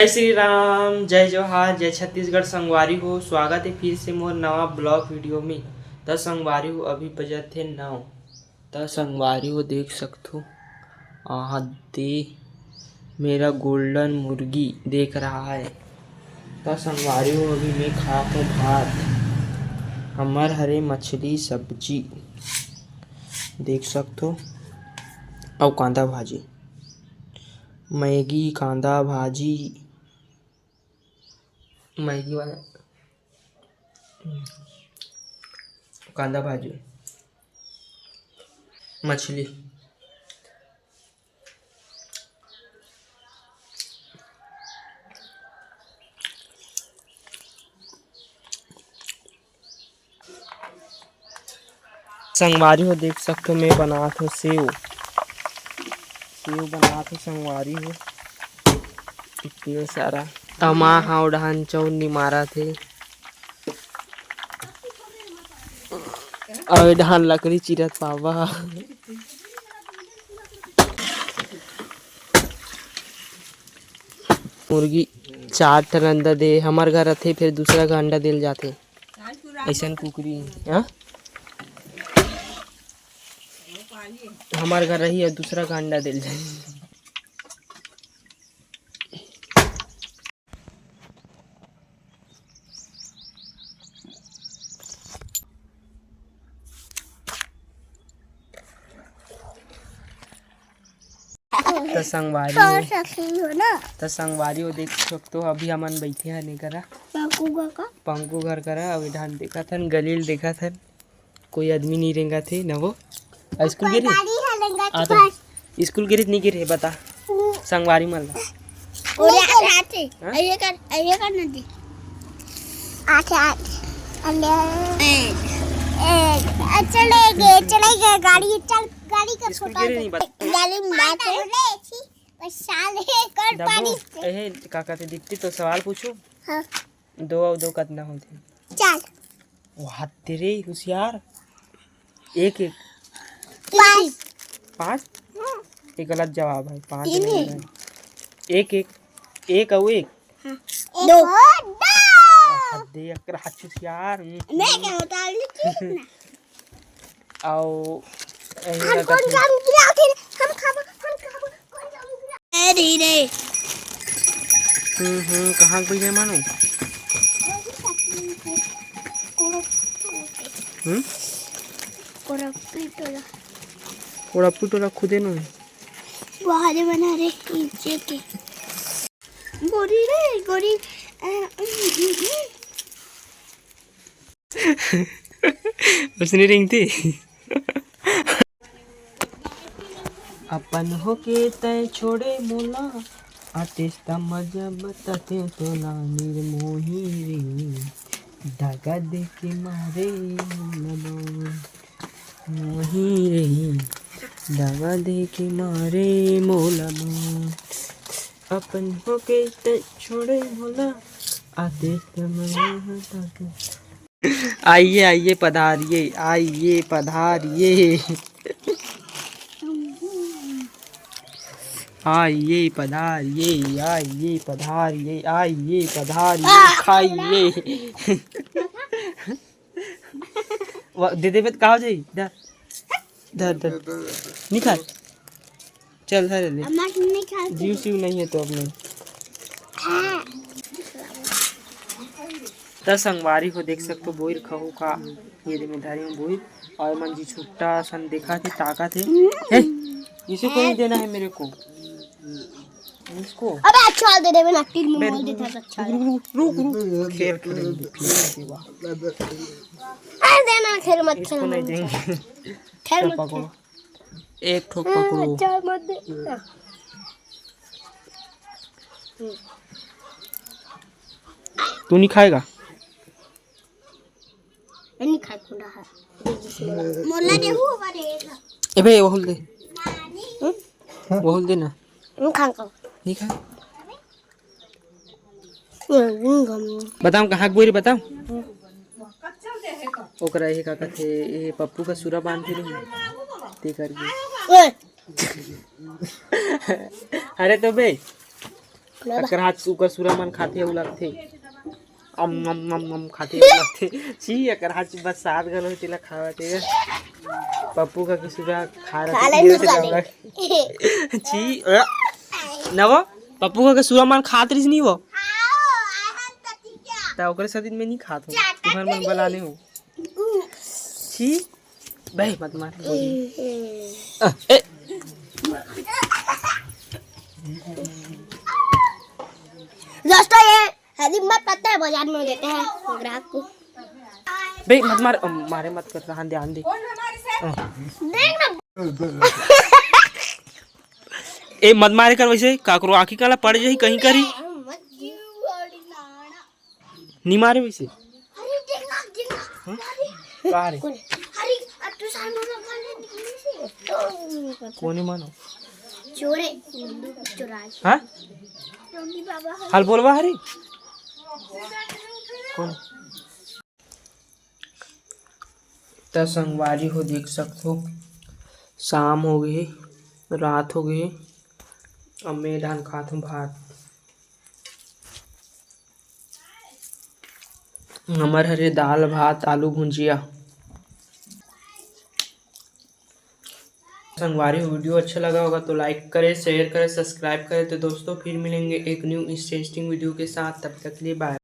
जय श्री राम, जय जोहार, जय छत्तीसगढ़। संगवारी हो, स्वागत है फिर से मोर नवा ब्लॉग वीडियो में। त संगवारी हो अभी बजत थे 9। त संगवारी हो देख सकते हो दे मेरा गोल्डन मुर्गी देख रहा है। त संगवारी हो अभी मैं खा हूँ भात, हमार हरे मछली सब्जी देख सकते हो, और कांदा भाजी, मैगी कांदा भाजी, मैगी वाला कांदा भाजी, मछली। संगवारी हो देख सकते हो मैं बनात हूँ सेव बनात हूँ संगवारी हो। इतने सारा तमा हाव डहान चौनी मारा थे, और डहान लकड़ी चिरत पावा। मुर्गी 4 ठन अंडा दे, हमार घर आथे फिर दूसरा का अंडा दिल जाथे। ऐसा कुकरी हमार घर रही और दूसरा का अंडा दिल जाए। संगवारी हो देख सकते हो अभी हमन बैठे हैं नहीं करा पंकु घर करा। अभी धान देखा था, गलील देखा था, कोई आदमी नहीं रेंगा थे न वो। स्कूल गिरे स्कूल गिरे नहीं गिरे बता संगवारी मल चलेगा गाड़ी चल गाड़ी का स्कूल गिरे नहीं बता काका ते दिखती तो सवाल पूछो। हाँ। 2 और 2 कितना होते? 4। वाह तेरे होशियार। 1 1 5 ये गलत जवाब है। 5 नहीं है, 1 1 1 और 1 2 दे अकर होशियार। मैं क्या होता है आओ हम कौन काम किया आखिर हम खाबो कौन काम किया धीरे कहाँ गई है मानो? कोड़ा खुदे नो बाहर बना रे नीचे के गोरी रे गोरी उसने रिंग थी। अपन हो के तय छोड़े मोला आतेस्ता मजा बताते तो ना निर्मोही रे धागा दे के मारे मोही रे धागा दे के मारे मोला अपन हो के तय छोड़े मोला आतेस्ता मजा बताते। आइए आइए पधारिए, आइए पधारिए, आइए पधारिए, आइए पधारिए, आइए पधारिए, खाइए। दे दे कहा जाई धर धर धर नहीं खा चल धर ले जीव सीव नहीं है तो अपने संगवारी को देख सकते हो बोर खहू का ये जिम्मेदारी में बोर और मन जी छुट्टा सन देखा थे ताका थे इसे को नहीं देना है मेरे को इसको। अबे अच्छा दे दे मैं नट्टी में बोल देता अच्छा रुक खेल खेलेंगे फिर अरे देना खेल मत इसको नहीं देंगे। खेल मत पकड़ो एक ठोक पकड़ो अच्छा मत दे तू नहीं खाएगा? नहीं खा खुदा है मोला दे हो बारे ए भाई वो दे वो दे ना मैं खाऊंगा नहीं खा बताओ कहाँ बोरी बताओ ओकरा ये का थे ये पप्पू का सूरा बांध के नहीं ते करके। अरे तो बे अकर हाथ सुकर सुरा मन खाते उ लगथे अम खाते उ लगथे छी अकर हाथ बस सात गलो तेला खावते पप्पू का किसुरा खा रहा छी नवा पप्पू का सुरा मन खात रहिस नहीं वो ता ओकरे साथ में नहीं खात हो तुम्हार मन बलाने हो छी भाई मत मार ए दोस्तों ये हरी मत पता है बाजार में देते हैं ग्राहक को बे मत मार मारे मत कर रहा ध्यान दे ए मत मारे कर वैसे काकरो आँखी काला पड़ जाही कहीं करी नहीं मारे वैसे कोनी मानो चोरे हाँ हाल बोलवा हरी कौन तो संगवारी हो देख सकते हो शाम हो गई रात हो गई अब मैं धान खाता हूँ भात हमारे हरे दाल भात आलू भुंजिया संगवारी वीडियो अच्छा लगा होगा तो लाइक करें शेयर करें सब्सक्राइब करें तो दोस्तों फिर मिलेंगे एक न्यू इंटरेस्टिंग वीडियो के साथ तब तक के लिए बाय।